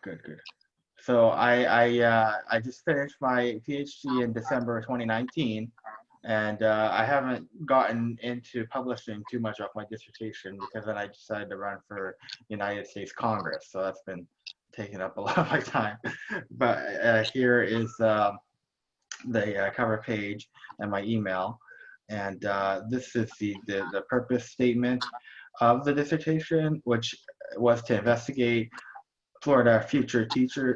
Good, good. So I just finished my PhD in December 2019, and I haven't gotten into publishing too much of my dissertation because then I decided to run for United States Congress. So that's been taking up a lot of my time. But here is the cover page and my email, and this is the purpose statement of the dissertation, which was to investigate Florida future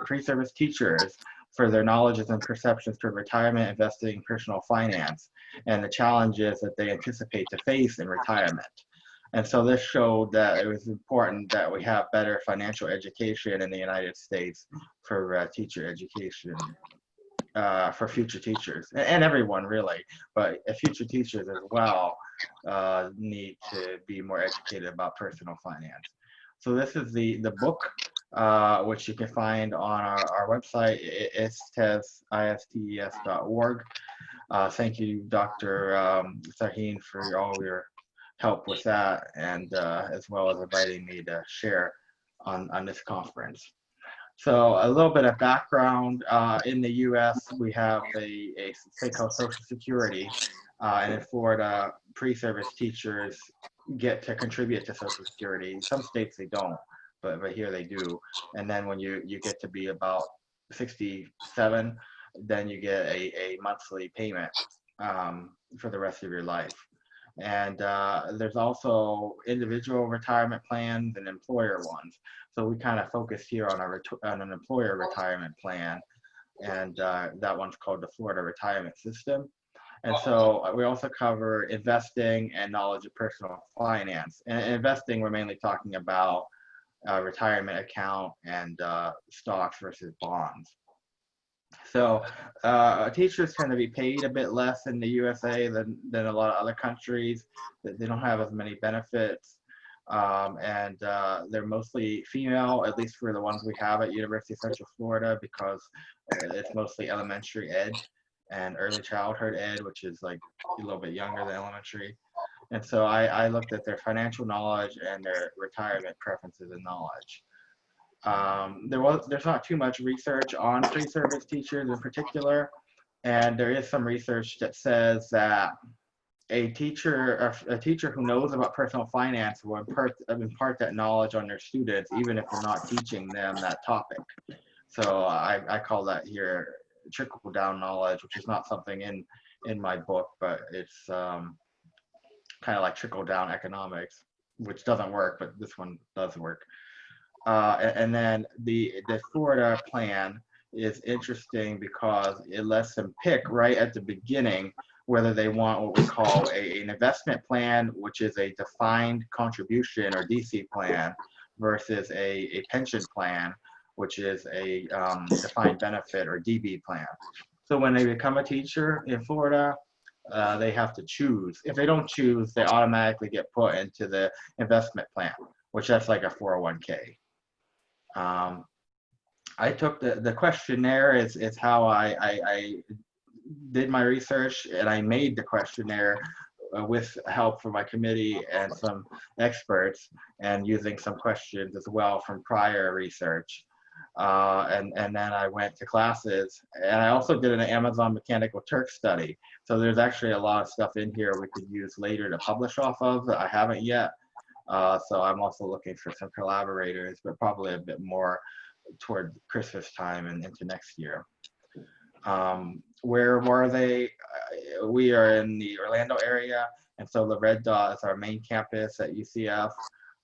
pre-service teachers for their knowledges and perceptions toward retirement, investing, personal finance, and the challenges that they anticipate to face in retirement. And so this showed that it was important that we have better financial education in the United States for teacher education, for future teachers and everyone really, but future teachers as well need to be more educated about personal finance. So this is the book, which you can find on our website, istes.org. Thank you, Dr. Sahin, for all your help with that, and as well as inviting me to share on this conference. So a little bit of background, in the US, we have a thing called Social Security, and in Florida, pre-service teachers get to contribute to Social Security. Some states they don't, but here they do. And then when you get to be about 67, then you get a monthly payment for the rest of your life. And there's also individual retirement plans and employer ones. So we kind of focus here on on an employer retirement plan, and that one's called the Florida Retirement System. And so we also cover investing and knowledge of personal finance. And investing, we're mainly talking about retirement account and stocks versus bonds. So teachers tend to be paid a bit less in the USA than a lot of other countries. They don't have as many benefits, and they're mostly female, at least for the ones we have at University of Central Florida, because it's mostly elementary ed and early childhood ed, which is like a little bit younger than elementary. And so I looked at their financial knowledge and their retirement preferences and knowledge. There's not too much research on pre-service teachers in particular, and there is some research that says that a teacher who knows about personal finance will impart that knowledge on their students, even if they're not teaching them that topic. So I call that here trickle down knowledge, which is not something in my book, but it's kind of like trickle down economics, which doesn't work, but this one does work. And then the Florida plan is interesting because it lets them pick right at the beginning whether they want what we call an investment plan, which is a defined contribution or DC plan, versus a pension plan, which is a defined benefit or DB plan. So when they become a teacher in Florida, they have to choose. If they don't choose, they automatically get put into the investment plan, which that's like a 401k. I took the questionnaire is how I did my research, and I made the questionnaire with help from my committee and some experts, and using some questions as well from prior research. And then I went to classes, and I also did an Amazon Mechanical Turk study. So there's actually a lot of stuff in here we could use later to publish off of that I haven't yet. So I'm also looking for some collaborators, but probably a bit more toward Christmas time and into next year. Where were they? We are in the Orlando area, and so the red dot is our main campus at UCF,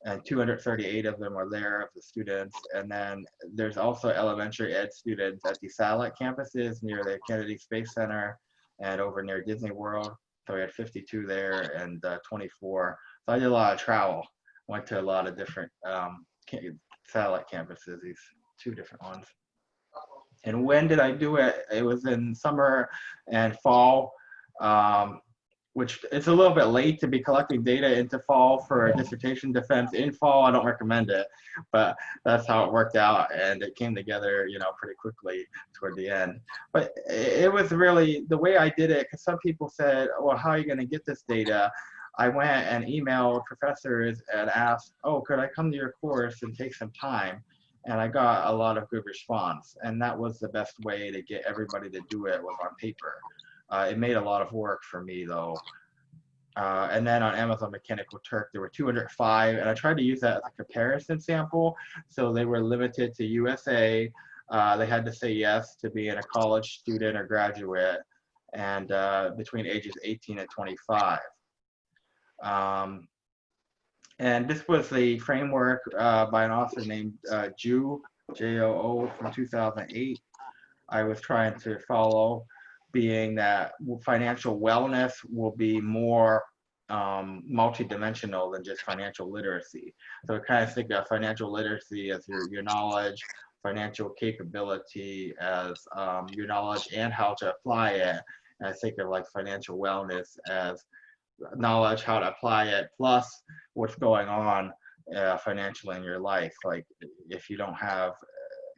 and 238 of them are there of the students. And then there's also elementary ed students at the satellite campuses near the Kennedy Space Center and over near Disney World. So we had 52 there and 24. So I did a lot of travel, went to a lot of different satellite campuses, these two different ones. And when did I do it? It was in summer and fall, which it's a little bit late to be collecting data into fall for a dissertation defense in fall. I don't recommend it, but that's how it worked out, and it came together, pretty quickly toward the end. But it was really the way I did it, because some people said, well, how are you going to get this data? I went and emailed professors and asked, oh, could I come to your course and take some time? and I got a lot of good response. And that was the best way to get everybody to do it, was on paper. It made a lot of work for me though. And then on Amazon Mechanical Turk, there were 205, and I tried to use that as a comparison sample. So they were limited to USA. They had to say yes to being a college student or graduate, and between ages 18 and 25. And this was the framework by an author named Joo, Joo, from 2008. I was trying to follow, being that financial wellness will be more multidimensional than just financial literacy. So I kind of think of financial literacy as your knowledge, financial capability as your knowledge and how to apply it. And I think of like financial wellness as knowledge, how to apply it, plus what's going on financially in your life. Like if you don't have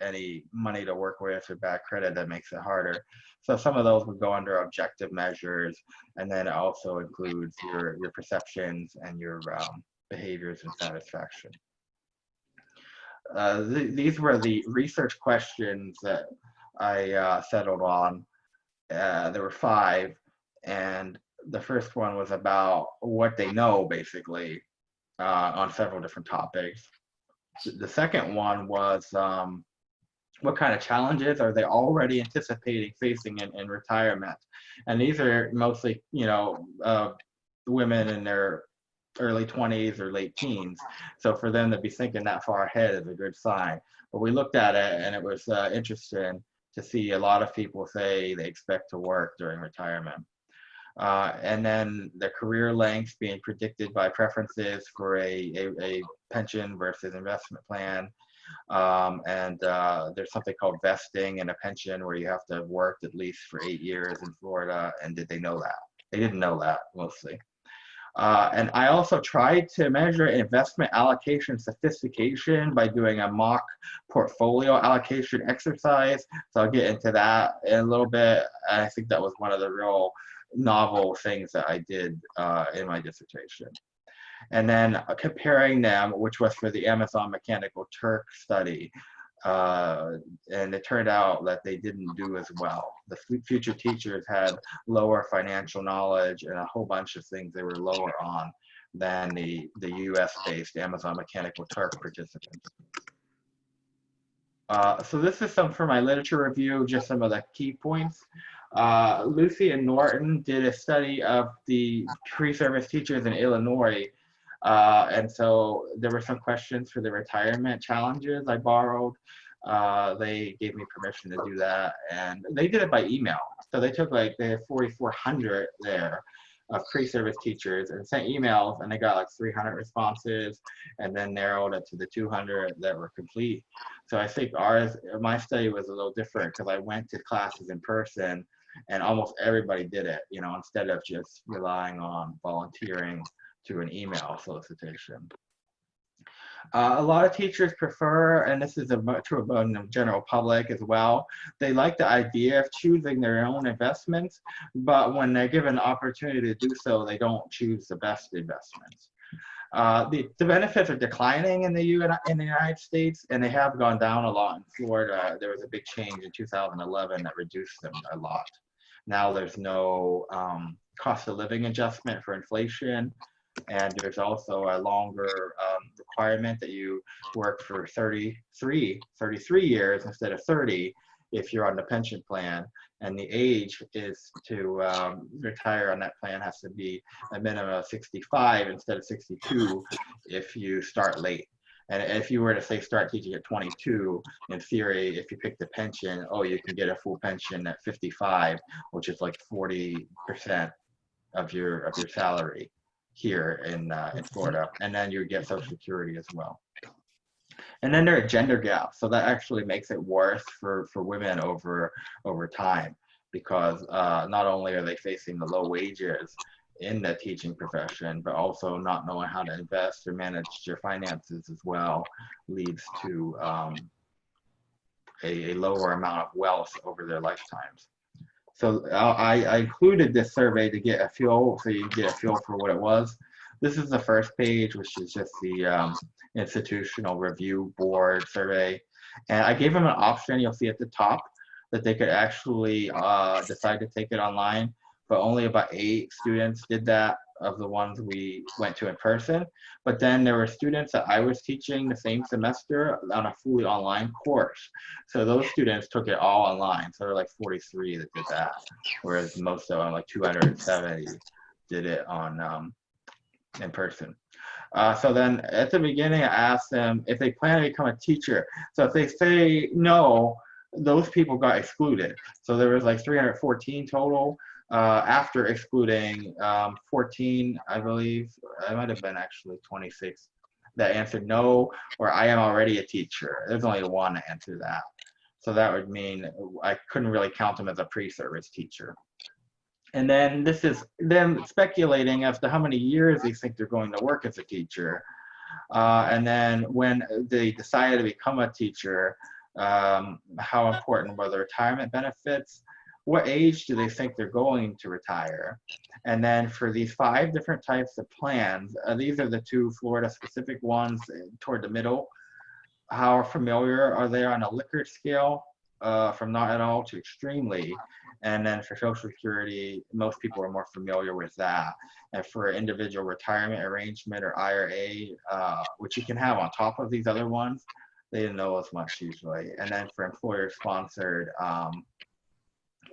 any money to work with or bad credit, that makes it harder. So some of those would go under objective measures, and then it also includes your perceptions and your behaviors and satisfaction. These were the research questions that I settled on. There were 5, and the first one was about what they know, basically, on several different topics. The second one was what kind of challenges are they already anticipating facing in retirement? And these are mostly, you know, women in their early 20s or late teens. So for them to be thinking that far ahead is a good sign. But we looked at it, and it was interesting to see a lot of people say they expect to work during retirement. And then the career length being predicted by preferences for a pension versus investment plan. There's something called vesting in a pension, where you have to have worked at least for 8 years in Florida. And did they know that? They didn't know that, mostly. And I also tried to measure investment allocation sophistication by doing a mock portfolio allocation exercise. So I'll get into that in a little bit. And I think that was one of the real novel things that I did in my dissertation. And then comparing them, which was for the Amazon Mechanical Turk study, and it turned out that they didn't do as well. The future teachers had lower financial knowledge and a whole bunch of things they were lower on than the US-based Amazon Mechanical Turk participants. So this is some for my literature review, just some of the key points. Lucy and Norton did a study of the pre-service teachers in Illinois. And so there were some questions for the retirement challenges I borrowed. They gave me permission to do that, and they did it by email. So they took like, they had 4,400 there of pre-service teachers and sent emails, and they got like 300 responses, and then narrowed it to the 200 that were complete. So I think my study was a little different, because I went to classes in person, and almost everybody did it, you know, instead of just relying on volunteering to an email solicitation. A lot of teachers prefer, and this is true about the general public as well, they like the idea of choosing their own investments, but when they're given the opportunity to do so, they don't choose the best investments. The benefits are declining in the United States, and they have gone down a lot in Florida. There was a big change in 2011 that reduced them a lot. Now there's no cost of living adjustment for inflation. And there's also a longer requirement that you work for 33 years instead of 30 if you're on the pension plan. And the age is to retire on that plan has to be a minimum of 65 instead of 62 if you start late. And if you were to say start teaching at 22, in theory, if you pick the pension, you can get a full pension at 55, which is like 40% of your salary here in Florida, and then you get Social Security as well. And then there are gender gaps, so that actually makes it worse for women over time, because not only are they facing the low wages in the teaching profession, but also not knowing how to invest or manage your finances as well leads to a lower amount of wealth over their lifetimes. So I included this survey to get a feel, so you can get a feel for what it was. This is the first page, which is just the Institutional Review Board survey. And I gave them an option, you'll see at the top, that they could actually decide to take it online, but only about 8 students did that of the ones we went to in person. But then there were students that I was teaching the same semester on a fully online course. So those students took it all online. So there were like 43 that did that, whereas most of them, like 270, did it on in person. So then at the beginning, I asked them if they plan to become a teacher. So if they say no, those people got excluded. So there was like 314 total after excluding 14, I believe. It might have been actually 26 that answered no, or I am already a teacher. There's only one to answer that. So that would mean I couldn't really count them as a pre-service teacher. And then this is them speculating as to how many years they think they're going to work as a teacher. And then when they decided to become a teacher, how important were the retirement benefits? What age do they think they're going to retire? And then for these 5 different types of plans, these are the 2 Florida-specific ones toward the middle. How familiar are they on a Likert scale from not at all to extremely? And then for Social Security, most people are more familiar with that. And for individual retirement arrangement or IRA, which you can have on top of these other ones, they didn't know as much usually. And then for employer sponsored,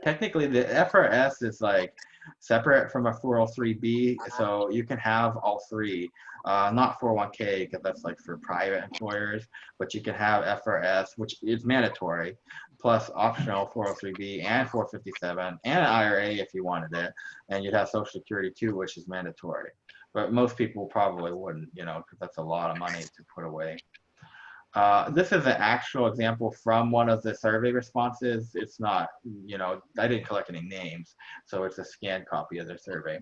technically the FRS is like separate from a 403B, so you can have all 3. Not 401k because that's like for private employers, but you can have FRS, which is mandatory, plus optional 403B and 457 and IRA if you wanted it, and you'd have Social Security too, which is mandatory. But most people probably wouldn't, because that's a lot of money to put away. This is an actual example from one of the survey responses. It's not, I didn't collect any names, so it's a scanned copy of their survey.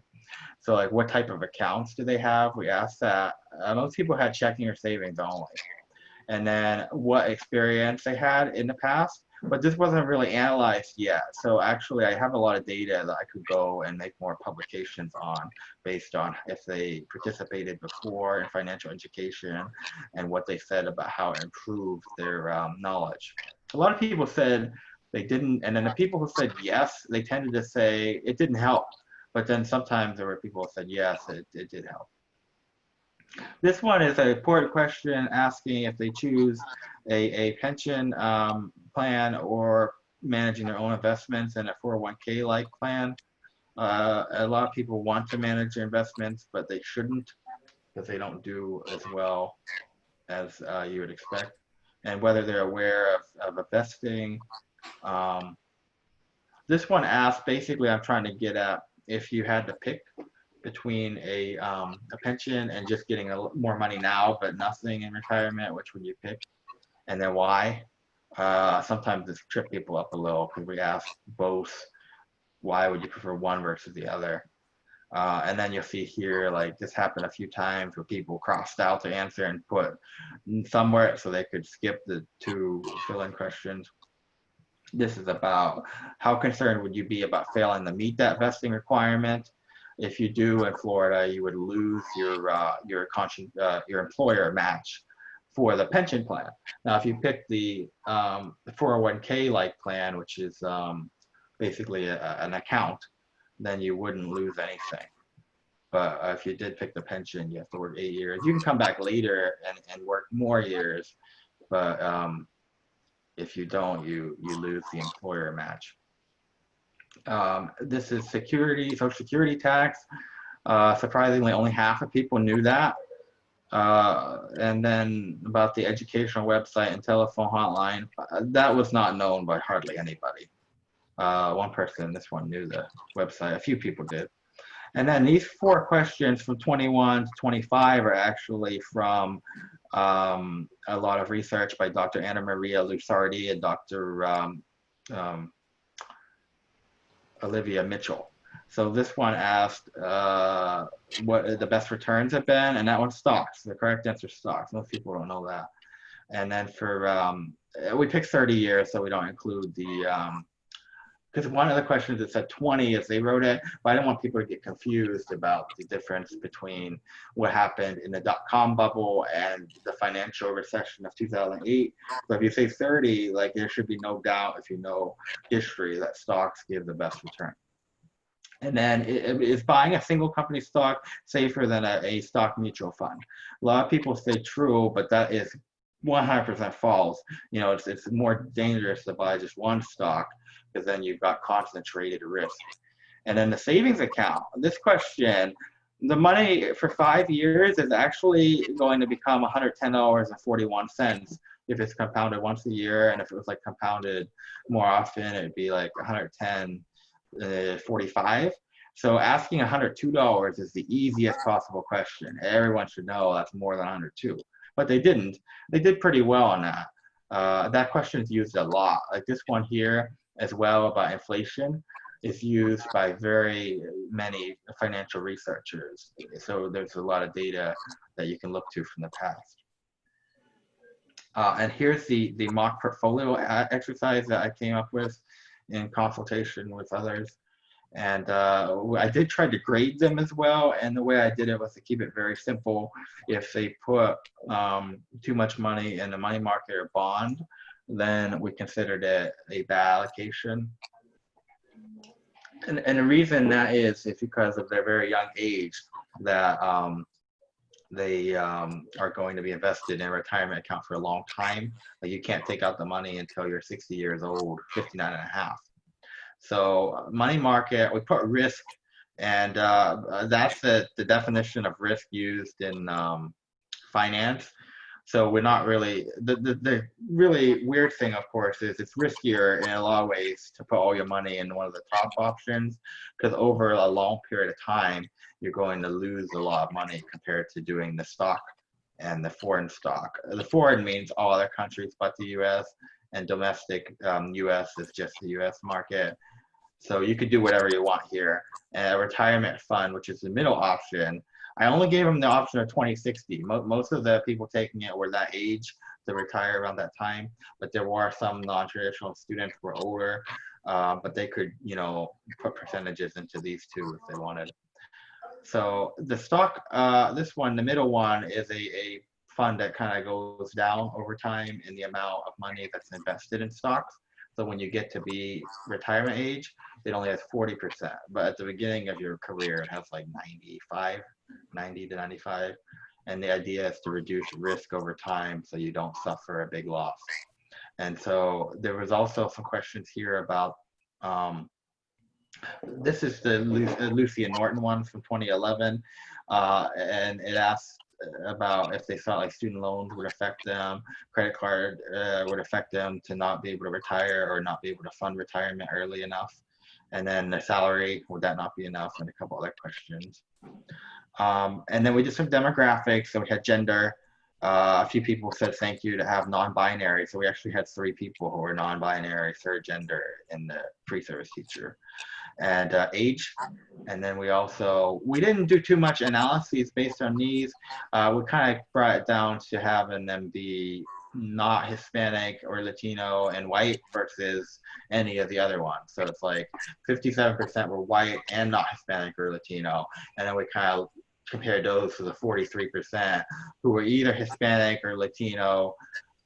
So like, what type of accounts do they have? We asked that. Most people had checking or savings only. And then what experience they had in the past, but this wasn't really analyzed yet. So actually I have a lot of data that I could go and make more publications on based on if they participated before in financial education and what they said about how it improved their knowledge. A lot of people said they didn't, and then the people who said yes, they tended to say it didn't help. But then sometimes there were people who said yes, it did help. This one is an important question asking if they choose a pension plan or managing their own investments in a 401k-like plan. A lot of people want to manage their investments, but they shouldn't because they don't do as well as you would expect. And whether they're aware of investing. This one asks, basically I'm trying to get at if you had to pick between a pension and just getting more money now but nothing in retirement, which would you pick, and then why? Sometimes this trip people up a little because we ask both, why would you prefer one versus the other? And then you'll see here, like this happened a few times where people crossed out the answer and put somewhere so they could skip the 2 fill-in questions. This is about how concerned would you be about failing to meet that vesting requirement. If you do in Florida, you would lose your employer match for the pension plan. Now, if you pick the 401k like plan, which is basically an account, then you wouldn't lose anything. But if you did pick the pension, you have to work 8 years. You can come back later and work more years, but if you don't, you lose the employer match. This is Social Security tax. Surprisingly, only half of people knew that. And then about the educational website and telephone hotline, that was not known by hardly anybody. One person, this one, knew the website. A few people did. And then these 4 questions from 21 to 25 are actually from a lot of research by Dr. Anna Maria Lusardi and Dr. Olivia Mitchell. So this one asked what the best returns have been, and that one's stocks. The correct answer is stocks. Most people don't know that. And then for we picked 30 years, so we don't include the because one of the questions that said 20 as they wrote it, but I didn't want people to get confused about the difference between what happened in the dot-com bubble and the financial recession of 2008. So if you say 30, like there should be no doubt if you know history that stocks give the best return. And then is buying a single company stock safer than a stock mutual fund? A lot of people say true, but that is 100% false. You know, it's more dangerous to buy just one stock because then you've got concentrated risk. And then the savings account, this question, the money for 5 years is actually going to become $110.41 if it's compounded once a year. And if it was like compounded more often, it'd be like 110.45. So asking $102 is the easiest possible question. Everyone should know that's more than 102, but they didn't. They did pretty well on that. That question is used a lot. Like this one here as well about inflation is used by very many financial researchers. So there's a lot of data that you can look to from the past. And here's the mock portfolio exercise that I came up with in consultation with others. And I did try to grade them as well. And the way I did it was to keep it very simple. If they put too much money in a money market or bond, then we considered it a bad allocation. And the reason that is because of their very young age that they are going to be invested in a retirement account for a long time. Like you can't take out the money until you're 60 years old, 59 and a half. So money market, we put risk, and that's the definition of risk used in finance. So we're not really, the really weird thing, of course, is it's riskier in a lot of ways to put all your money in one of the top options, because over a long period of time, you're going to lose a lot of money compared to doing the stock and the foreign stock. The foreign means all other countries but the US, and domestic US is just the US market. So you could do whatever you want here. And a retirement fund, which is the middle option, I only gave them the option of 2060. Most of the people taking it were that age to retire around that time, but there were some non-traditional students who were older, but they could, you know, put percentages into these two if they wanted. So the stock, this one, the middle one, is a fund that kind of goes down over time in the amount of money that's invested in stocks. So when you get to be retirement age, it only has 40%, but at the beginning of your career, it has like 90 to 95. And the idea is to reduce risk over time so you don't suffer a big loss. And so there was also some questions here about, this is the Lucy and Norton one from 2011, and it asked about if they felt like student loans would affect them, credit card would affect them to not be able to retire or not be able to fund retirement early enough. And then the salary, would that not be enough? And a couple other questions. And then we did some demographics. So we had gender. A few people said thank you to have non-binary. So we actually had 3 people who were non-binary, third gender in the pre-service teacher. And age. And then we didn't do too much analyses based on these. We kind of brought it down to having them be not Hispanic or Latino and white versus any of the other ones. So it's like 57% were white and not Hispanic or Latino. And then we kind of compared those to the 43% who were either Hispanic or Latino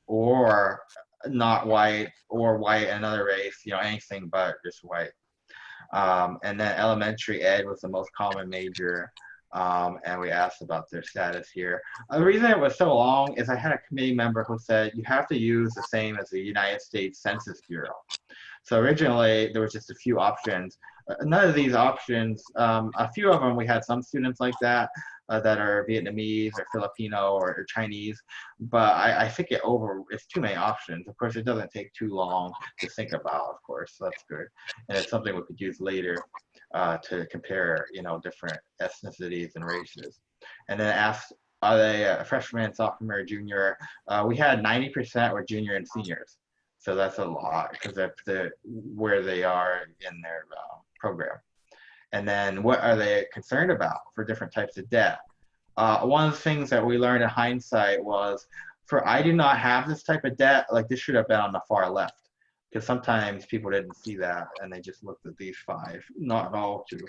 or not white or white and another race, you know, anything but just white. And then elementary ed was the most common major, and we asked about their status here. The reason it was so long is I had a committee member who said you have to use the same as the United States Census Bureau. So originally there was just a few options. None of these options, a few of them we had some students like that that are Vietnamese or Filipino or Chinese, but I think it's too many options. Of course, it doesn't take too long to think about, of course, so that's good. And it's something we could use later to compare, you know, different ethnicities and races. And then asked, are they a freshman, sophomore, junior? We had 90% were junior and seniors. So that's a lot because that's where they are in their program. And then what are they concerned about for different types of debt? One of the things that we learned in hindsight was I do not have this type of debt, like this should have been on the far left. because sometimes people didn't see that and they just looked at these 5, not all too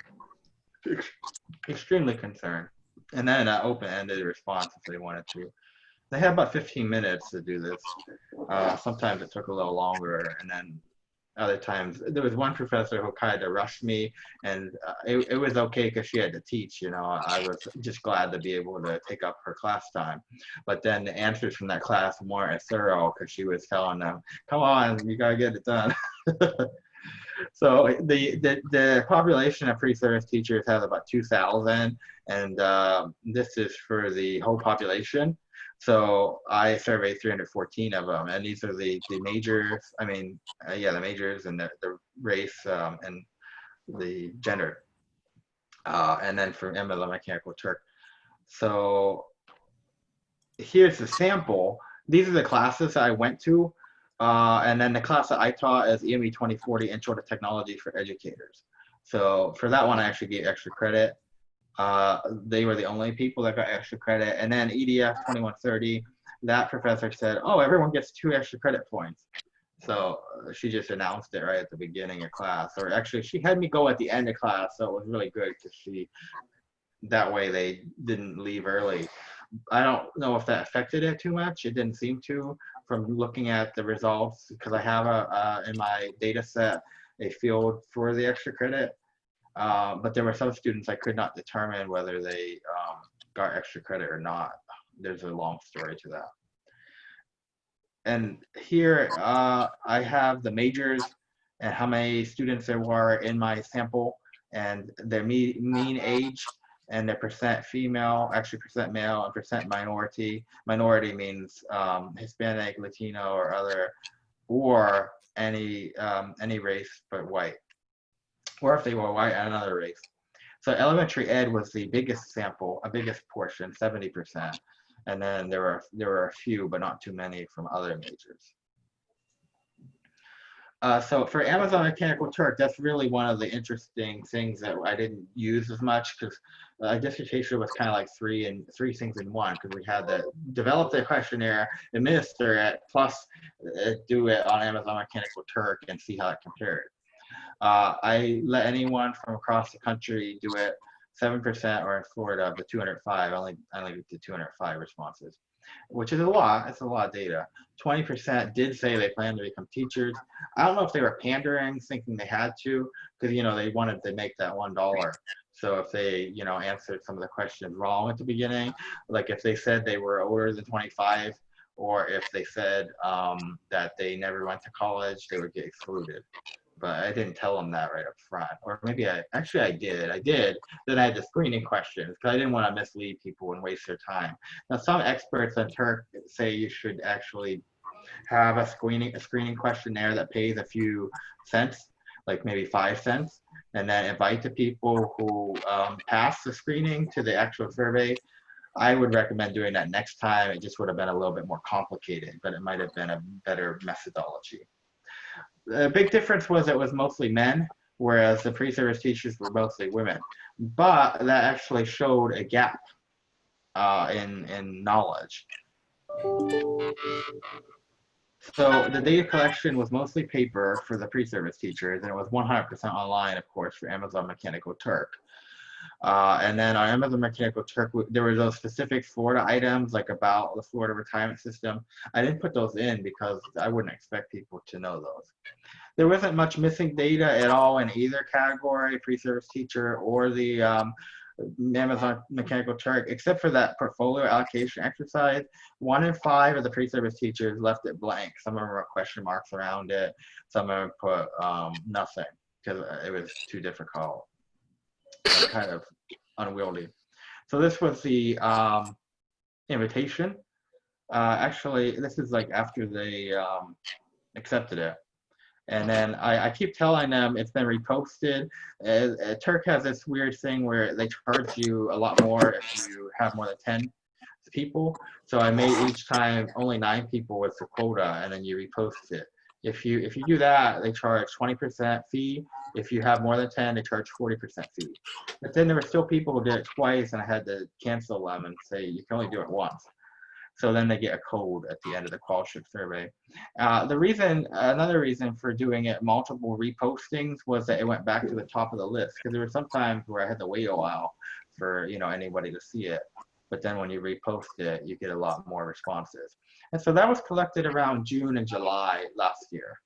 extremely concerned. And then open-ended response if they wanted to. They had about 15 minutes to do this. Sometimes it took a little longer, and then other times there was one professor who kind of rushed me, and it was okay because she had to teach. I was just glad to be able to take up her class time. But then the answers from that class weren't as thorough because she was telling them, "Come on, you gotta get it done." So the population of pre-service teachers has about 2,000, and this is for the whole population. So I surveyed 314 of them, and these are the majors. I mean, the majors and the race and the gender, and then for Amazon Mechanical Turk. So here's the sample. These are the classes I went to. And then the class that I taught is EME 2040 Intro to Technology for Educators. So for that one, I actually get extra credit. They were the only people that got extra credit. And then EDF 2130, that professor said, "Oh, everyone gets 2 extra credit points." So she just announced it right at the beginning of class. Or actually, she had me go at the end of class, so it was really good because that way they didn't leave early. I don't know if that affected it too much. It didn't seem to from looking at the results, because I have in my data set a field for the extra credit. But there were some students I could not determine whether they got extra credit or not. There's a long story to that. And here I have the majors and how many students there were in my sample, and their mean age, and their percent female, actually percent male, and percent minority. Minority means Hispanic, Latino, or other, or any race but white, or if they were white, another race. So elementary ed was the biggest sample, a biggest portion, 70%, and then there were a few, but not too many, from other majors. So for Amazon Mechanical Turk, that's really one of the interesting things that I didn't use as much, because dissertation was kind of like three things in one, because we had to develop the questionnaire, administer it, plus do it on Amazon Mechanical Turk and see how it compared. I let anyone from across the country do it, 7%, or in Florida of the 205, only did 205 responses, which is a lot. It's a lot of data. 20% did say they plan to become teachers. I don't know if they were pandering, thinking they had to, because they wanted to make that $1. So if they answered some of the questions wrong at the beginning, like if they said they were older than 25, or if they said that they never went to college, they would get excluded. But I didn't tell them that right up front. Or maybe I did. Then I had the screening questions, because I didn't want to mislead people and waste their time. Now, some experts on Turk say you should actually have a screening questionnaire that pays a few cents, like maybe 5 cents, and then invite the people who pass the screening to the actual survey. I would recommend doing that next time. It just would have been a little bit more complicated, but it might have been a better methodology. The big difference was it was mostly men, whereas the pre-service teachers were mostly women. But that actually showed a gap in knowledge. So the data collection was mostly paper for the pre-service teachers, and it was 100% online, of course, for Amazon Mechanical Turk. And then on Amazon Mechanical Turk, there were those specific Florida items, like about the Florida retirement system. I didn't put those in because I wouldn't expect people to know those. There wasn't much missing data at all in either category, pre-service teacher or the Amazon Mechanical Turk, except for that portfolio allocation exercise. 1 in 5 of the pre-service teachers left it blank. Some of them wrote question marks around it. Some of them put nothing, because it was too difficult and kind of unwieldy. So this was the invitation. Actually, this is like after they accepted it. And then I keep telling them it's been reposted. Turk has this weird thing where they charge you a lot more if you have more than 10 people. So I made each time only 9 people was the quota, and then you repost it. If you do that, they charge 20% fee. If you have more than 10, they charge 40% fee. But then there were still people who did it twice, and I had to cancel them and say you can only do it once. So then they get a code at the end of the qualship survey. Another reason for doing it multiple repostings was that it went back to the top of the list, because there were some times where I had to wait a while for anybody to see it. But then when you repost it, you get a lot more responses. And so that was collected around June and July last year.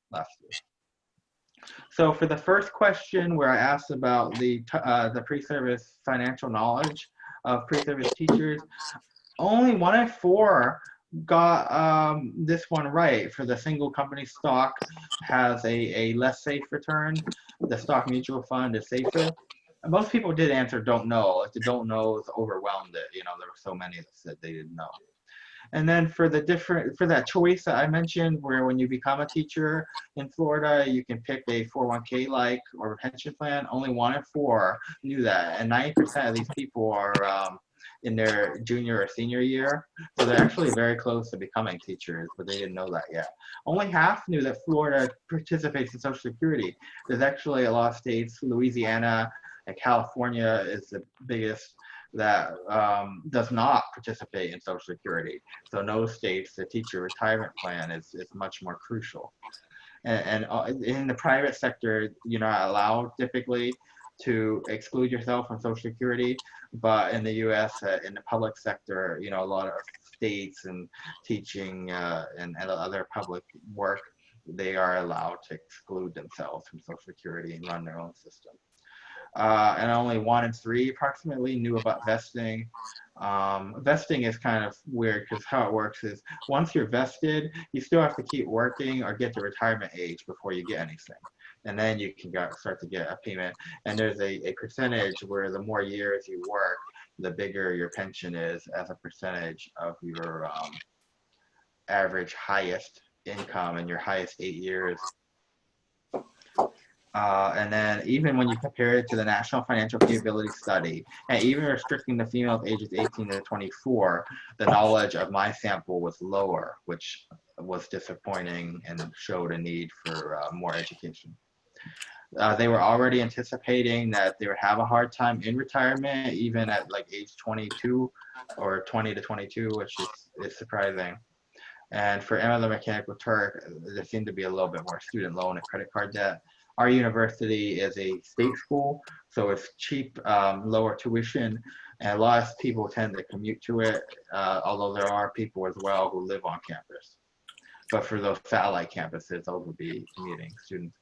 So for the first question, where I asked about the pre-service financial knowledge of pre-service teachers, only 1 in 4 got this one right. For the single company stock has a less safe return. The stock mutual fund is safer. Most people did answer don't know. Like the don't knows overwhelmed it. There were so many that said they didn't know. And then for that choice that I mentioned, where when you become a teacher in Florida, you can pick a 401k like or pension plan, only 1 in 4 knew that. And 90% of these people are in their junior or senior year. So they're actually very close to becoming teachers, but they didn't know that yet. Only half knew that Florida participates in Social Security. There's actually a lot of states, Louisiana and California is the biggest, that does not participate in Social Security. So in those states, the teacher retirement plan is much more crucial. And in the private sector, you're not allowed typically to exclude yourself from Social Security, but in the U.S., in the public sector, a lot of states and teaching and other public work, they are allowed to exclude themselves from Social Security and run their own system. And only 1 in 3 approximately knew about vesting. Vesting is kind of weird, because how it works is once you're vested, you still have to keep working or get to retirement age before you get anything. And then you can start to get a payment. And there's a percentage where the more years you work, the bigger your pension is as a percentage of your average highest income in your highest 8 years. And then even when you compare it to the National Financial Capability Study, and even restricting the females ages 18 to 24, the knowledge of my sample was lower, which was disappointing and showed a need for more education. They were already anticipating that they would have a hard time in retirement, even at like age 22 or 20 to 22, which is surprising. And for Emma the Mechanical Turk, there seemed to be a little bit more student loan and credit card debt. Our university is a state school, so it's cheap, lower tuition, and a lot of people tend to commute to it, although there are people as well who live on campus. But for those satellite campuses, those would be commuting students.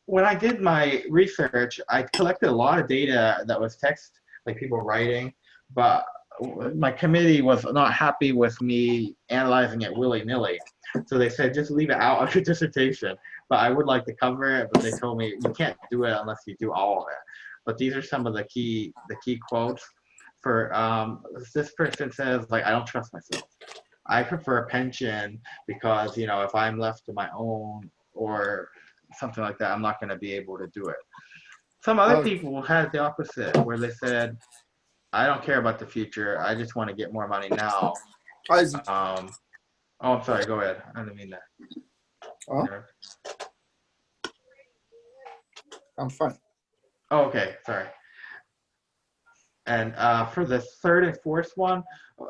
When I did my research, I collected a lot of data that was text, like people writing, but my committee was not happy with me analyzing it willy-nilly. So they said, just leave it out of your dissertation. But I would like to cover it, but they told me you can't do it unless you do all of it. But these are some of the key quotes. For this person says, like, I don't trust myself. I prefer a pension because, if I'm left to my own or something like that, I'm not going to be able to do it. Some other people had the opposite, where they said, I don't care about the future. I just want to get more money now. Oh, I'm sorry. Go ahead. I didn't mean that. Oh, I'm fine. Oh, okay. Sorry. And for the third and fourth one,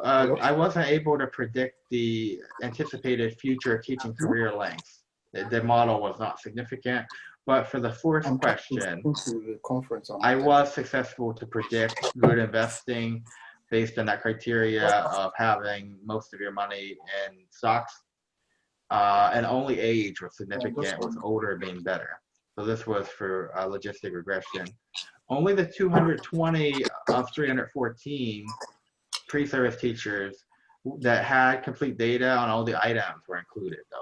I wasn't able to predict the anticipated future teaching career length. The model was not significant. But for the fourth question, I was successful to predict good investing based on that criteria of having most of your money in stocks. And only age was significant, with older being better. So this was for logistic regression. Only the 220 of 314 pre-service teachers that had complete data on all the items were included, though.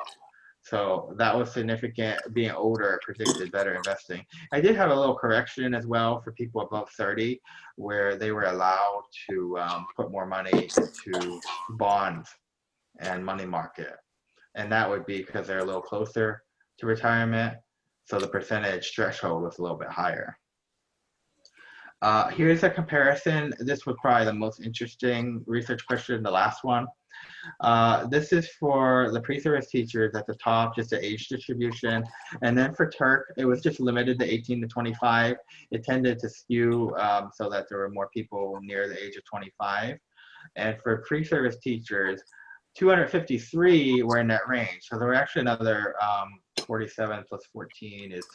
So that was significant. Being older predicted better investing. I did have a little correction as well for people above 30, where they were allowed to put more money into bonds and money market. And that would be because they're a little closer to retirement. So the percentage threshold was a little bit higher. Here's a comparison. This was probably the most interesting research question, the last one. This is for the pre-service teachers at the top, just the age distribution. And then for Turk, it was just limited to 18 to 25. It tended to skew so that there were more people near the age of 25. And for pre-service teachers, 253 were in that range. So there were actually another 47 plus 14 is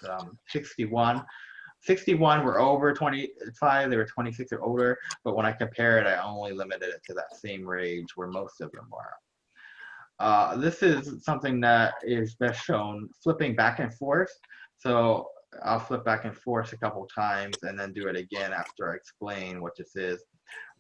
61. 61 were over 25, they were 26 or older, but when I compare it, I only limited it to that same range where most of them were. This is something that is best shown flipping back and forth. So I'll flip back and forth a couple times and then do it again after I explain what this is.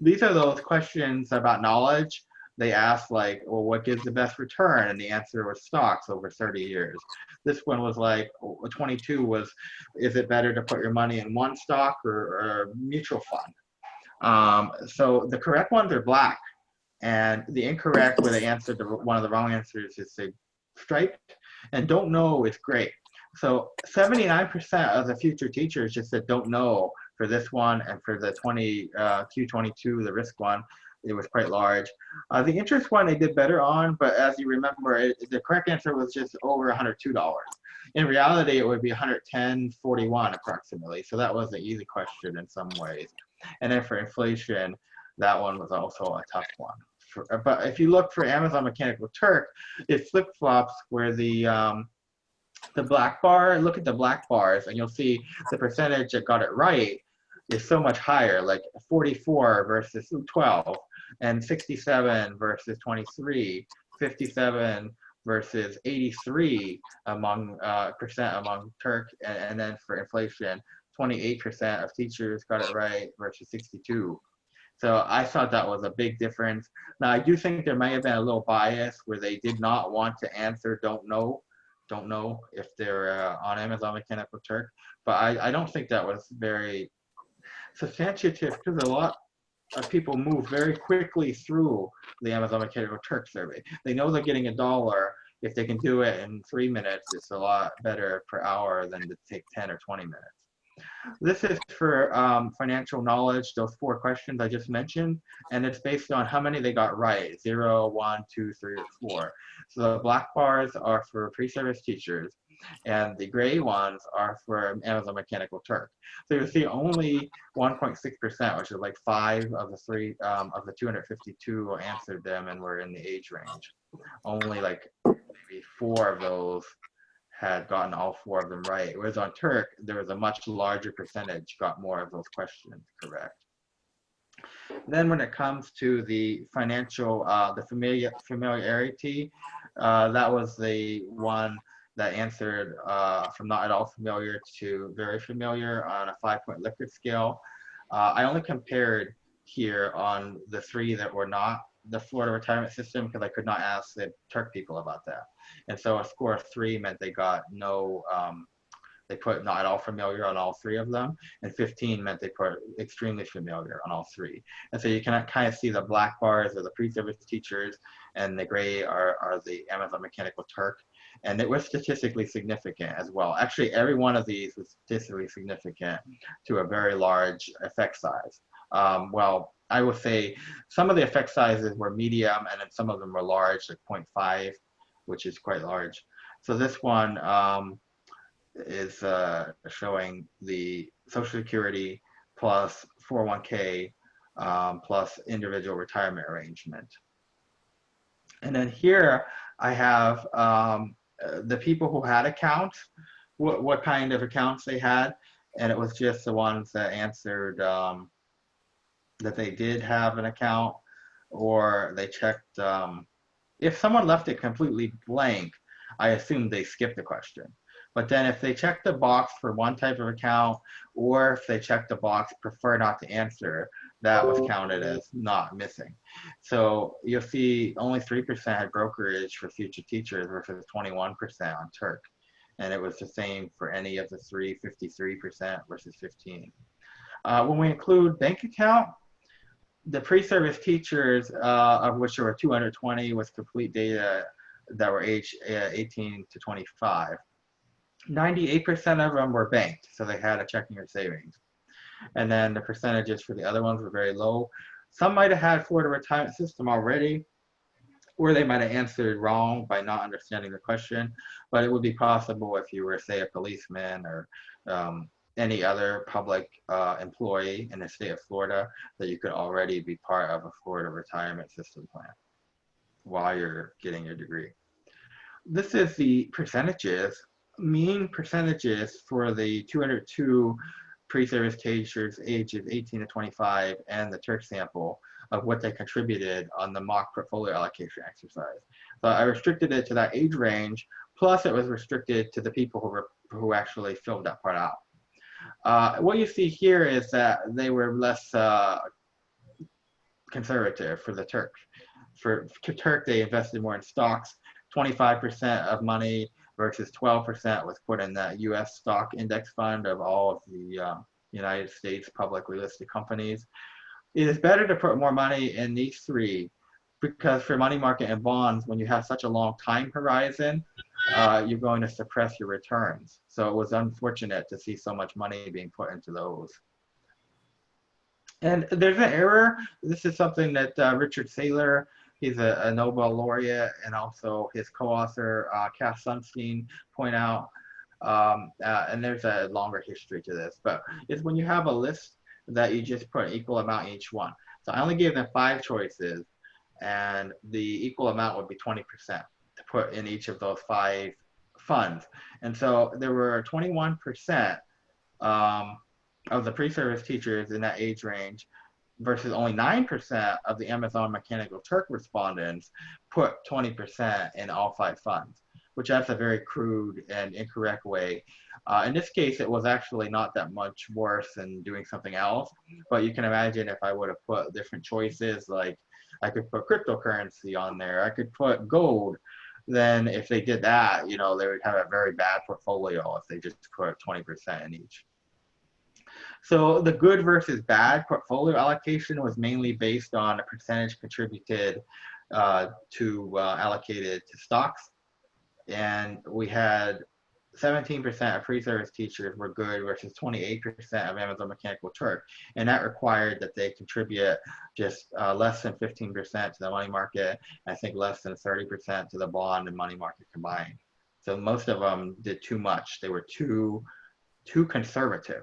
These are those questions about knowledge. They ask like, well, what gives the best return? And the answer was stocks over 30 years. This one was like, 22 was, is it better to put your money in one stock or mutual fund? So the correct ones are black. And the incorrect, where they answered one of the wrong answers, is say striped, and don't know is gray. So 79% of the future teachers just said don't know for this one, and for the Q22, the risk one, it was quite large. The interest one they did better on, but as you remember, the correct answer was just over $102. In reality, it would be 110.41 approximately. So that was an easy question in some ways. And then for inflation, that one was also a tough one. But if you look for Amazon Mechanical Turk, it flip-flops where the black bar, look at the black bars, and you'll see the percentage that got it right is so much higher, like 44 versus 12, and 67 versus 23, 57 versus 83 among percent among Turk, and then for inflation, 28% of teachers got it right versus 62. So I thought that was a big difference. Now I do think there may have been a little bias where they did not want to answer don't know if they're on Amazon Mechanical Turk, but I don't think that was very substantiative because a lot of people move very quickly through the Amazon Mechanical Turk survey. They know they're getting $1. If they can do it in 3 minutes, it's a lot better per hour than to take 10 or 20 minutes. This is for financial knowledge, those 4 questions I just mentioned, and it's based on how many they got right, 0, 1, 2, 3, or 4. So the black bars are for pre-service teachers, and the gray ones are for Amazon Mechanical Turk. So you see only 1.6%, which is like 5 of the 252 answered them and were in the age range. Only like maybe 4 of those had gotten all 4 of them right. Whereas on Turk, there was a much larger percentage got more of those questions correct. Then when it comes to the financial, the familiarity, that was the one that answered from not at all familiar to very familiar on a 5-point Likert scale. I only compared here on the 3 that were not the Florida retirement system because I could not ask the Turk people about that. And so a score of 3 meant they got no, they put not at all familiar on all 3 of them, and 15 meant they put extremely familiar on all 3. And so you can kind of see the black bars are the pre-service teachers, and the gray are the Amazon Mechanical Turk. And it was statistically significant as well. Actually, every one of these was statistically significant to a very large effect size. Well, I would say some of the effect sizes were medium, and then some of them were large, like 0.5, which is quite large. So this one is showing the Social Security plus 401k plus individual retirement arrangement. And then here I have the people who had accounts, what kind of accounts they had, and it was just the ones that answered that they did have an account, or they checked. If someone left it completely blank, I assumed they skipped the question. But then if they checked the box for one type of account, or if they checked the box prefer not to answer, that was counted as not missing. So you'll see only 3% had brokerage for future teachers versus 21% on Turk. And it was the same for any of the 3, 53% versus 15. When we include bank account, the pre-service teachers, of which there were 220 with complete data that were aged 18 to 25, 98% of them were banked, so they had a checking or savings. And then the percentages for the other ones were very low. Some might have had Florida retirement system already, or they might have answered wrong by not understanding the question, but it would be possible if you were, say, a policeman or any other public employee in the state of Florida, that you could already be part of a Florida retirement system plan. while you're getting your degree. This is the percentages, mean percentages for the 202 pre-service teachers ages 18 to 25 and the Turk sample of what they contributed on the mock portfolio allocation exercise. So I restricted it to that age range, plus it was restricted to the people who actually filled that part out. What you see here is that they were less conservative for the Turks. For Turk, they invested more in stocks. 25% of money versus 12% was put in that U.S. stock index fund of all of the United States publicly listed companies. It is better to put more money in these three because for money market and bonds, when you have such a long time horizon, you're going to suppress your returns. So it was unfortunate to see so much money being put into those. And there's an error. This is something that Richard Saylor, he's a Nobel laureate, and also his co-author, Cass Sunstein, point out. And there's a longer history to this, but it's when you have a list that you just put an equal amount in each one. So I only gave them 5 choices, and the equal amount would be 20% to put in each of those 5 funds. And so there were 21% of the pre-service teachers in that age range versus only 9% of the Amazon Mechanical Turk respondents put 20% in all 5 funds, which that's a very crude and incorrect way. In this case, it was actually not that much worse than doing something else, but you can imagine if I would have put different choices, like I could put cryptocurrency on there, I could put gold, then if they did that, you know, they would have a very bad portfolio if they just put 20% in each. So the good versus bad portfolio allocation was mainly based on a percentage contributed allocated to stocks. And we had 17% of pre-service teachers were good versus 28% of Amazon Mechanical Turk. And that required that they contribute just less than 15% to the money market, and I think less than 30% to the bond and money market combined. So most of them did too much. They were too conservative.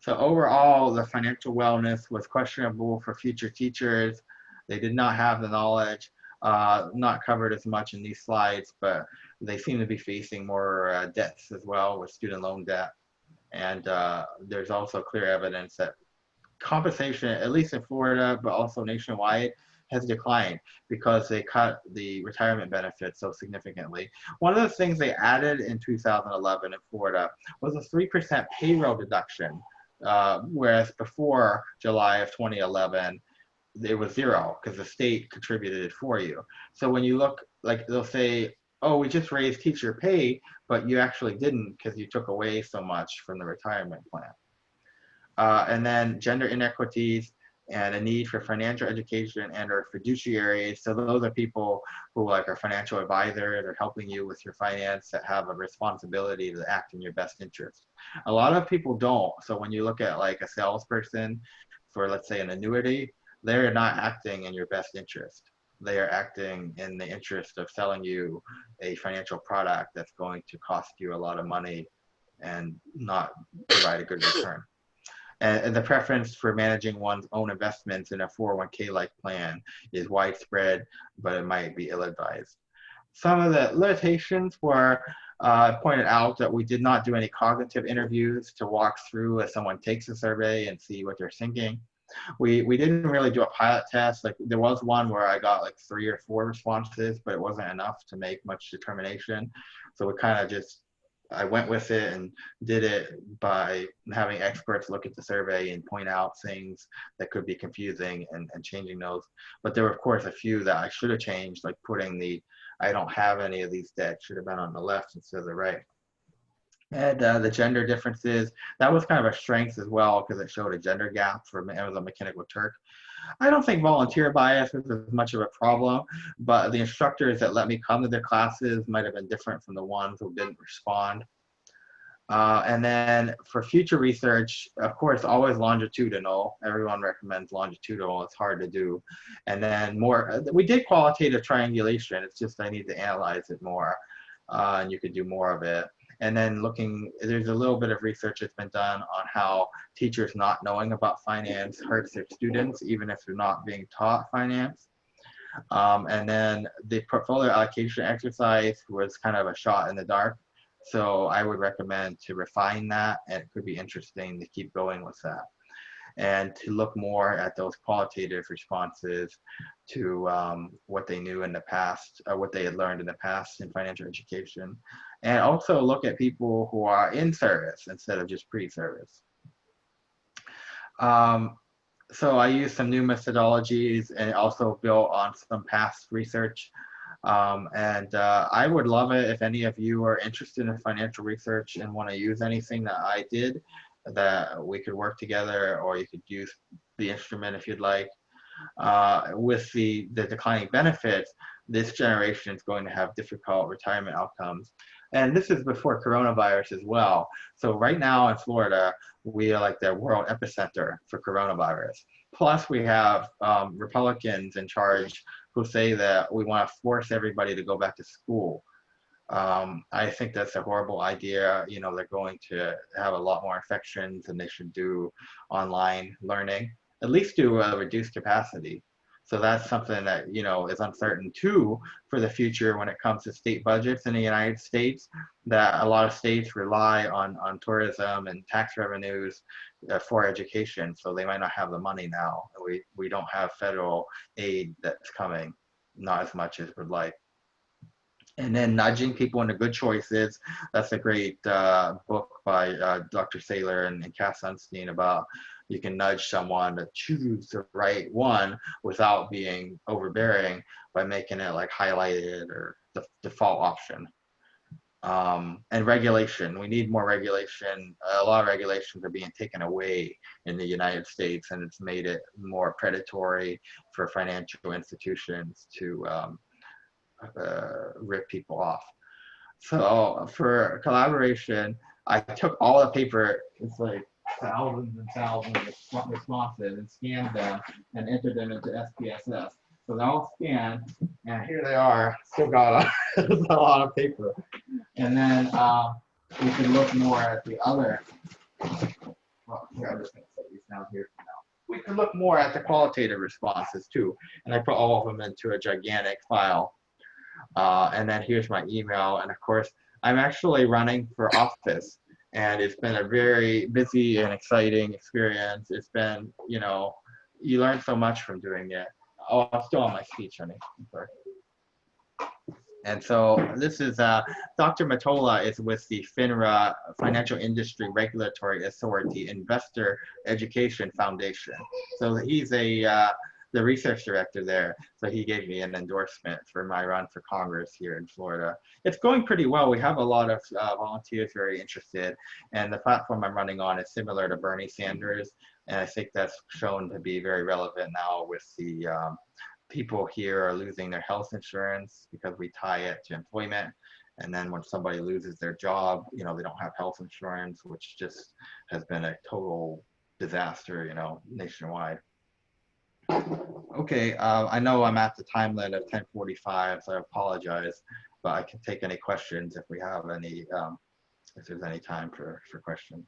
So overall, the financial wellness was questionable for future teachers. They did not have the knowledge, not covered as much in these slides, but they seem to be facing more debts as well with student loan debt. And there's also clear evidence that compensation, at least in Florida, but also nationwide, has declined because they cut the retirement benefits so significantly. One of the things they added in 2011 in Florida was a 3% payroll deduction. Whereas before July of 2011, it was 0 because the state contributed it for you. So when you look, like they'll say, oh, we just raised teacher pay, but you actually didn't because you took away so much from the retirement plan. And then gender inequities and a need for financial education and or fiduciaries. So those are people who like are financial advisors or helping you with your finance that have a responsibility to act in your best interest. A lot of people don't. So when you look at like a salesperson for, let's say, an annuity, they're not acting in your best interest. They are acting in the interest of selling you a financial product that's going to cost you a lot of money and not provide a good return. And the preference for managing one's own investments in a 401k-like plan is widespread, but it might be ill-advised. Some of the limitations were pointed out that we did not do any cognitive interviews to walk through as someone takes a survey and see what they're thinking. We didn't really do a pilot test. Like there was one where I got like 3 or 4 responses, but it wasn't enough to make much determination. So we kind of just, I went with it and did it by having experts look at the survey and point out things that could be confusing and changing those. But there were, of course, a few that I should have changed, like putting the, I don't have any of these debts should have been on the left instead of the right. And the gender differences, that was kind of a strength as well because it showed a gender gap for Amazon Mechanical Turk. I don't think volunteer bias is as much of a problem, but the instructors that let me come to their classes might have been different from the ones who didn't respond. And then for future research, of course, always longitudinal. Everyone recommends longitudinal. It's hard to do. And then more, we did qualitative triangulation. It's just I need to analyze it more, and you could do more of it. And then looking, there's a little bit of research that's been done on how teachers not knowing about finance hurts their students, even if they're not being taught finance. And then the portfolio allocation exercise was kind of a shot in the dark. So I would recommend to refine that, and it could be interesting to keep going with that and to look more at those qualitative responses to what they knew in the past, what they had learned in the past in financial education, and also look at people who are in service instead of just pre-service. So I used some new methodologies and also built on some past research. I would love it if any of you are interested in financial research and want to use anything that I did, that we could work together, or you could use the instrument if you'd like. With the declining benefits, this generation is going to have difficult retirement outcomes. And this is before coronavirus as well. So right now in Florida, we are like the world epicenter for coronavirus. Plus we have Republicans in charge who say that we want to force everybody to go back to school. I think that's a horrible idea. You know, they're going to have a lot more infections and they should do online learning, at least do a reduced capacity. So that's something that, you know, is uncertain too for the future when it comes to state budgets in the United States, that a lot of states rely on tourism and tax revenues for education. So they might not have the money now. We don't have federal aid that's coming, not as much as we'd like. And then nudging people into good choices. That's a great book by Dr. Saylor and Cass Sunstein about you can nudge someone to choose the right one without being overbearing by making it like highlighted or the default option. And regulation, we need more regulation. A lot of regulations are being taken away in the United States, and it's made it more predatory for financial institutions to rip people off. So for collaboration, I took all the paper, it's like thousands and thousands of responses, and scanned them and entered them into SPSS. So they're all scanned, and here they are. Still got a lot of paper. And then we can look more at the other. Well, here, I'm just going to set these down here for now. We can look more at the qualitative responses too, and I put all of them into a gigantic file. And then here's my email. And of course, I'm actually running for office, and it's been a very busy and exciting experience. It's been, you know, you learn so much from doing it. Oh, I'm still on my speech, honey. I'm sorry. And so this is Dr. Matola is with the FINRA, Financial Industry Regulatory Authority Investor Education Foundation. So he's the research director there. So he gave me an endorsement for my run for Congress here in Florida. It's going pretty well. We have a lot of volunteers very interested, and the platform I'm running on is similar to Bernie Sanders. And I think that's shown to be very relevant now with the people here are losing their health insurance because we tie it to employment. And then when somebody loses their job, you know, they don't have health insurance, which just has been a total disaster, you know, nationwide. Okay, I know I'm at the time limit of 10:45, so I apologize, but I can take any questions if we have any, if there's any time for questions.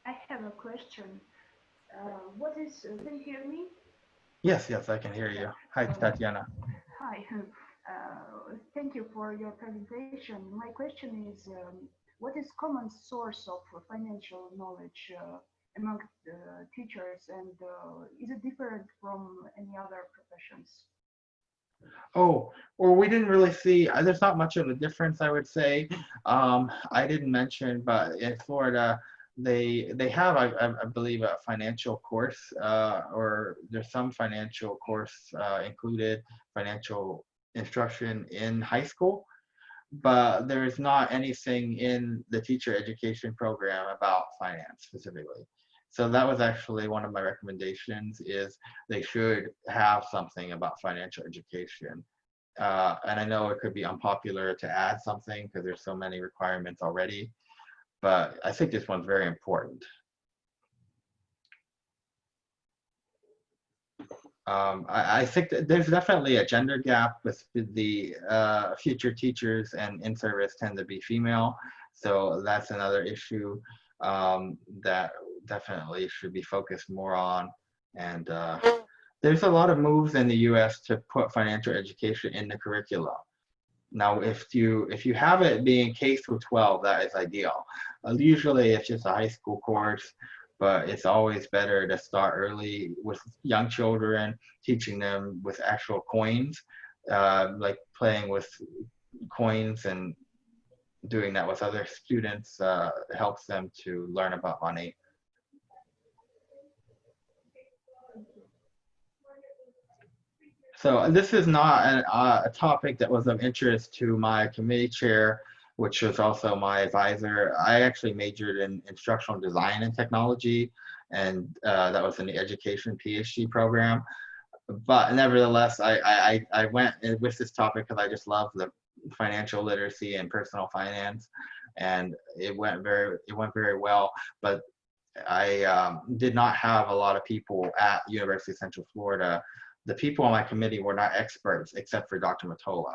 I have a question. Can you hear me? Yes, I can hear you. Hi, Tatiana. Hi. Thank you for your presentation. My question is, what is common source of financial knowledge among teachers, and is it different from any other professions? Oh, well, we didn't really see, there's not much of a difference, I would say. I didn't mention, but in Florida, they have, I believe, a financial course, or there's some financial course included, financial instruction in high school, but there's not anything in the teacher education program about finance specifically. So that was actually one of my recommendations, is they should have something about financial education. And I know it could be unpopular to add something because there's so many requirements already, but I think this one's very important. I think that there's definitely a gender gap with the future teachers, and in service tend to be female. So that's another issue that definitely should be focused more on. And there's a lot of moves in the US to put financial education in the curriculum. Now, if you have it being K through 12, that is ideal. Usually it's just a high school course, but it's always better to start early with young children, teaching them with actual coins, like playing with coins and doing that with other students helps them to learn about money. So this is not a topic that was of interest to my committee chair, which was also my advisor. I actually majored in instructional design and technology, and that was in the education PhD program. But nevertheless, I went with this topic because I just love the financial literacy and personal finance, and it went very well. But I did not have a lot of people at University of Central Florida. The people on my committee were not experts except for Dr. Matola.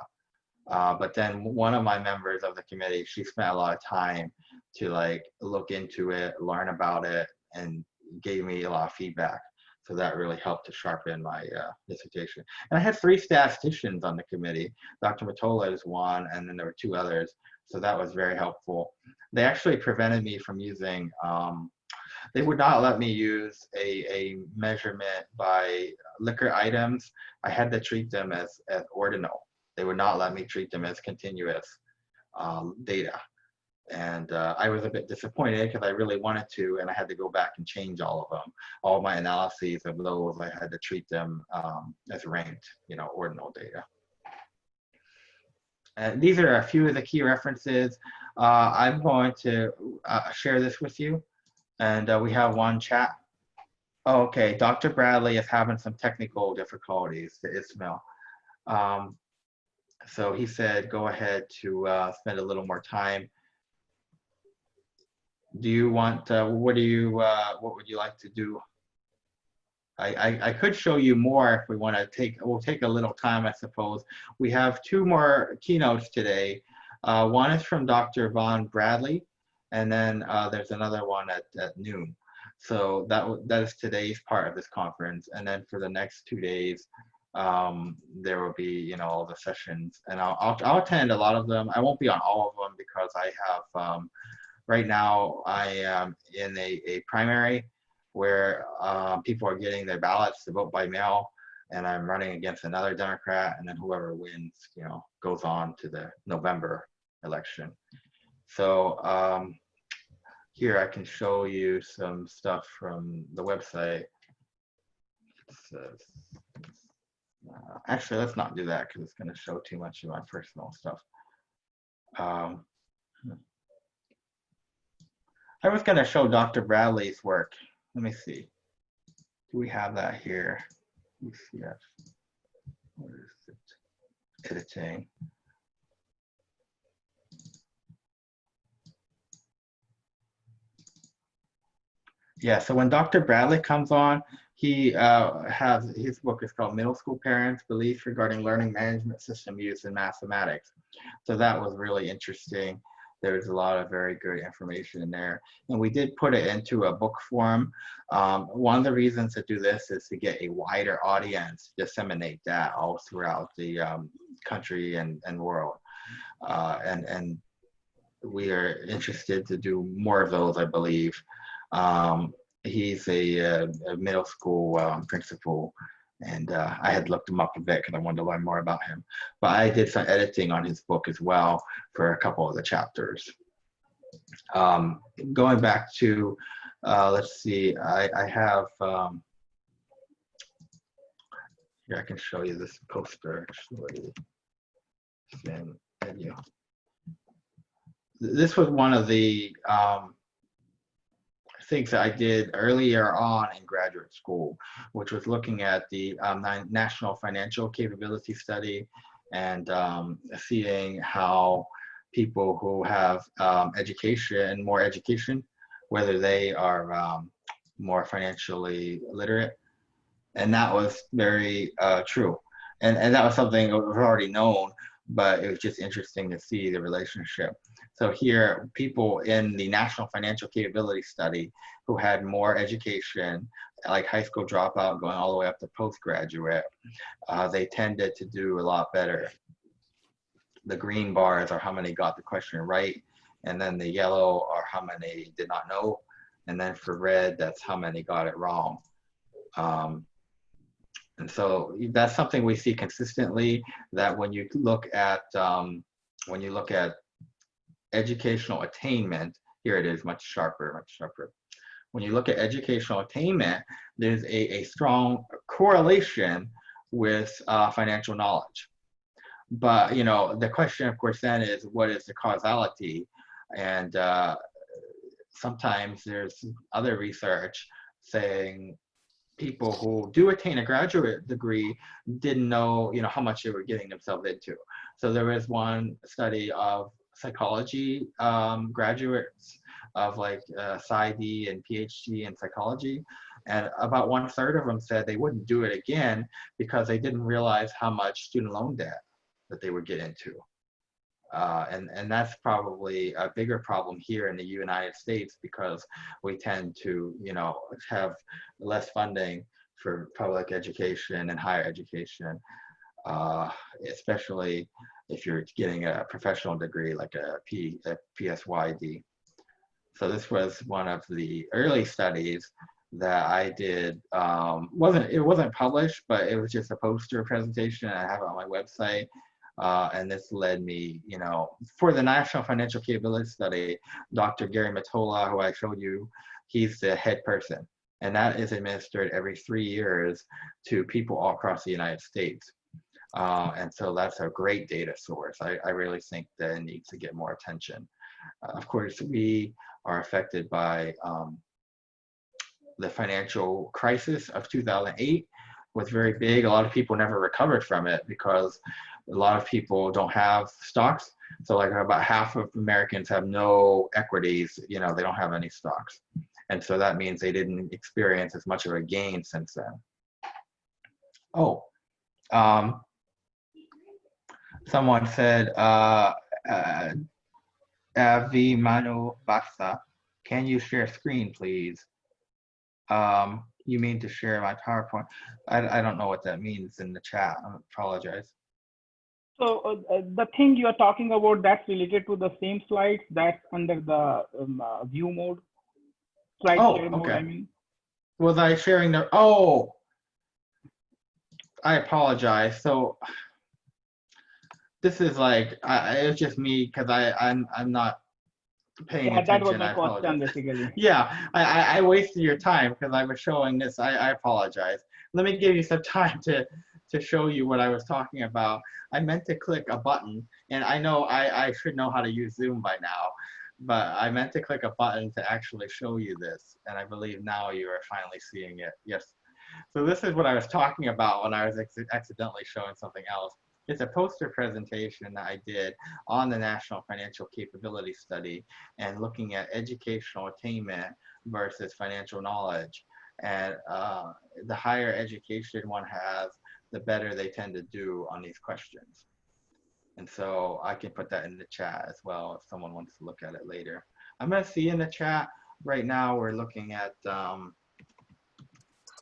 But then one of my members of the committee, she spent a lot of time to like look into it, learn about it, and gave me a lot of feedback. So that really helped to sharpen my dissertation. And I had 3 statisticians on the committee. Dr. Matola is one, and then there were 2 others. So that was very helpful. They actually prevented me from using, they would not let me use a measurement by liquor items. I had to treat them as ordinal. They would not let me treat them as continuous data. And I was a bit disappointed because I really wanted to, and I had to go back and change all of them. All my analyses of those, I had to treat them as ranked, ordinal data. And these are a few of the key references. I'm going to share this with you. And we have one chat. Oh, okay, Dr. Bradley is having some technical difficulties to Ismail. So he said, go ahead to spend a little more time. Do you want, what would you like to do? I could show you more if we want to we'll take a little time, I suppose. We have 2 more keynotes today. One is from Dr. Von Bradley, and then there's another one at noon. So that is today's part of this conference. And then for the next 2 days, there will be, all the sessions. And I'll attend a lot of them. I won't be on all of them because I have, right now I am in a primary where people are getting their ballots to vote by mail. And I'm running against another Democrat. And then whoever wins, goes on to the November election. So, here I can show you some stuff from the website. It says, actually, let's not do that because it's going to show too much of my personal stuff. I was going to show Dr. Bradley's work. Let me see. Do we have that here? Let me see that. What is it? Editing. Yeah, so when Dr. Bradley comes on, he has, his book is called Middle School Parents, Beliefs Regarding Learning Management System Use in Mathematics. So that was really interesting. There's a lot of very good information in there. And we did put it into a book form. One of the reasons to do this is to get a wider audience, disseminate that all throughout the country and world. And we are interested to do more of those, I believe. He's a middle school principal, and I had looked him up a bit because I wanted to learn more about him. But I did some editing on his book as well for a couple of the chapters. Going back to, let's see, I have, here I can show you this poster. Actually. This was one of the things that I did earlier on in graduate school, which was looking at the National Financial Capability Study and seeing how people who have more education, whether they are more financially literate. And that was very true. And that was something that was already known, but it was just interesting to see the relationship. So here, people in the National Financial Capability Study who had more education, like high school dropout going all the way up to postgraduate, they tended to do a lot better. The green bars are how many got the question right, and then the yellow are how many did not know, and then for red, that's how many got it wrong. And so that's something we see consistently, that when you look at educational attainment, here it is, much sharper, much sharper. When you look at educational attainment, there's a strong correlation with financial knowledge. But you know, the question, of course, then is what is the causality? And sometimes there's other research saying people who do attain a graduate degree didn't know, you know, how much they were getting themselves into. So there was one study of psychology graduates of like PsyD and PhD in psychology, and about 1/3 of them said they wouldn't do it again because they didn't realize how much student loan debt that they would get into. And that's probably a bigger problem here in the United States, because we tend to, you know, have less funding for public education and higher education, especially if you're getting a professional degree like a PSYD. So this was one of the early studies that I did. It wasn't published, but it was just a poster presentation. I have it on my website. And this led me, you know, for the National Financial Capability Study, Dr. Gary Matola, who I showed you, he's the head person. And that is administered every 3 years to people all across the United States. And so that's a great data source. I really think that it needs to get more attention. Of course, we are affected by the financial crisis of 2008. Was very big. A lot of people never recovered from it because a lot of people don't have stocks. So like about half of Americans have no equities, you know, they don't have any stocks. And so that means they didn't experience as much of a gain since then. Oh, someone said, Avi Manu Basa, can you share screen, please? You mean to share my PowerPoint? I don't know what that means in the chat. I apologize. So the thing you are talking about, that's related to the same slides that's under the view mode, slide share mode, I mean. Was I sharing the, oh, I apologize. So this is like, it's just me because I'm not paying attention. That was my question basically. Yeah, I wasted your time because I was showing this. I apologize. Let me give you some time to show you what I was talking about. I meant to click a button, and I know I should know how to use Zoom by now, but I meant to click a button to actually show you this, and I believe now you are finally seeing it. Yes. So this is what I was talking about when I was accidentally showing something else. It's a poster presentation that I did on the National Financial Capability Study and looking at educational attainment versus financial knowledge. And the higher education one has, the better they tend to do on these questions. And so I can put that in the chat as well if someone wants to look at it later. I'm going to see in the chat right now we're looking at,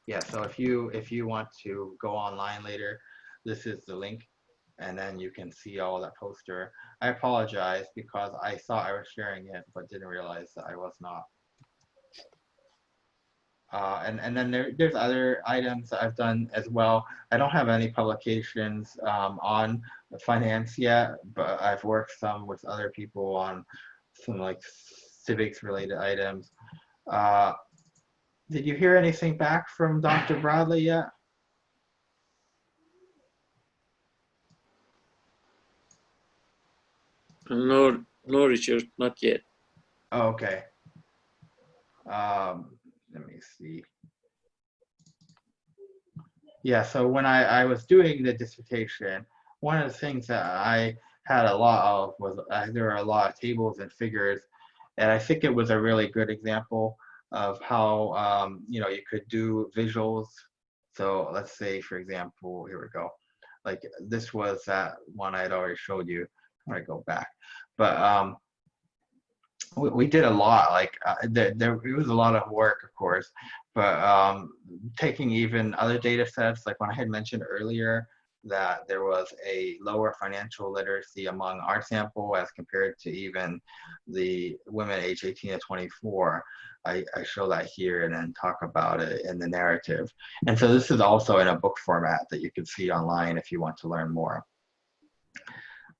yeah, so if you want to go online later, this is the link. And then you can see all that poster. I apologize because I thought I was sharing it, but didn't realize that I was not. And then there's other items that I've done as well. I don't have any publications on finance yet, but I've worked some with other people on some like civics related items. Did you hear anything back from Dr. Bradley yet? No, Richard, not yet. Oh, okay. Let me see. Yeah, so when I was doing the dissertation, one of the things that I had a lot of was there were a lot of tables and figures, and I think it was a really good example of how you know, you could do visuals. So let's say, for example, here we go. Like this was that one I had already showed you. I'm gonna go back, but we did a lot. Like it was a lot of work, of course, but taking even other data sets, like when I had mentioned earlier that there was a lower financial literacy among our sample as compared to even the women aged 18 to 24. I show that here and then talk about it in the narrative. And so this is also in a book format that you can see online if you want to learn more.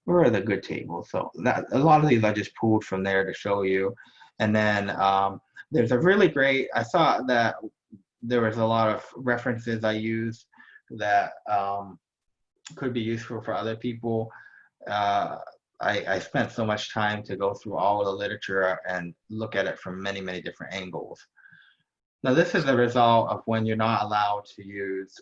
Where are the good tables? So that, a lot of these I just pulled from there to show you. And then there's a really great, I saw that there was a lot of references I used that could be useful for other people. I spent so much time to go through all of the literature and look at it from many, many different angles. Now, this is a result of when you're not allowed to use,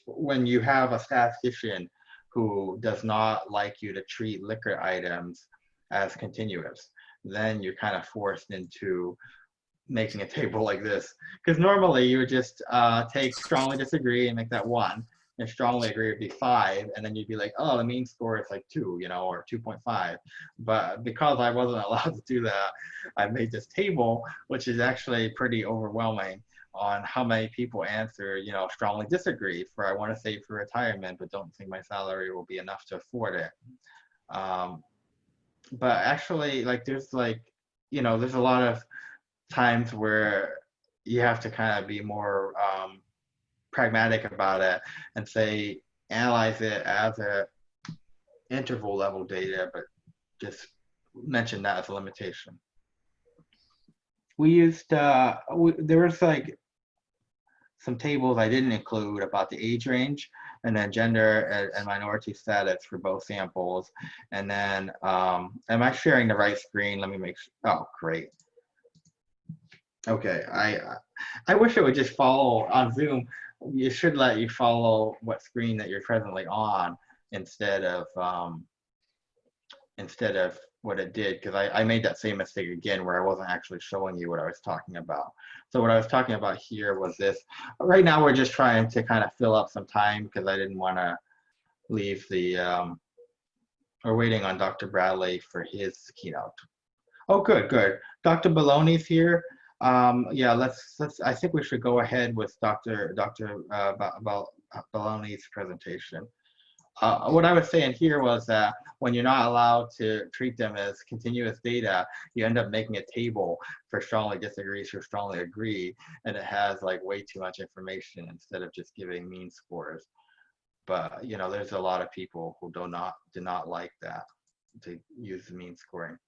when you have a statistician who does not like you to treat liquor items as continuous, then you're kind of forced into making a table like this. Because normally you would just take strongly disagree and make that 1, and strongly agree would be 5, and then you'd be like, oh, the mean score is like 2, you know, or 2.5. But because I wasn't allowed to do that, I made this table, which is actually pretty overwhelming on how many people answer, you know, strongly disagree for I want to save for retirement, but don't think my salary will be enough to afford it. But actually, like, there's like, you know, there's a lot of times where you have to kind of be more pragmatic about it and say, analyze it as a interval level data, but just mention that as a limitation. We used, there was like some tables I didn't include about the age range, and then gender and minority status for both samples. And then, am I sharing the right screen? Let me make sure. Oh, great. Okay, I wish it would just follow on Zoom. You should let you follow what screen that you're presently on instead of what it did, because I made that same mistake again where I wasn't actually showing you what I was talking about. So what I was talking about here was this. Right now we're just trying to kind of fill up some time because I didn't want to leave the, we're waiting on Dr. Bradley for his keynote. Oh, good. Dr. Baloney's here. Yeah, let's. I think we should go ahead with Dr. Baloney's presentation. What I was saying here was that when you're not allowed to treat them as continuous data, you end up making a table for strongly disagree, for strongly agree, and it has like way too much information instead of just giving mean scores. But you know, there's a lot of people who do not like that, to use the mean scoring.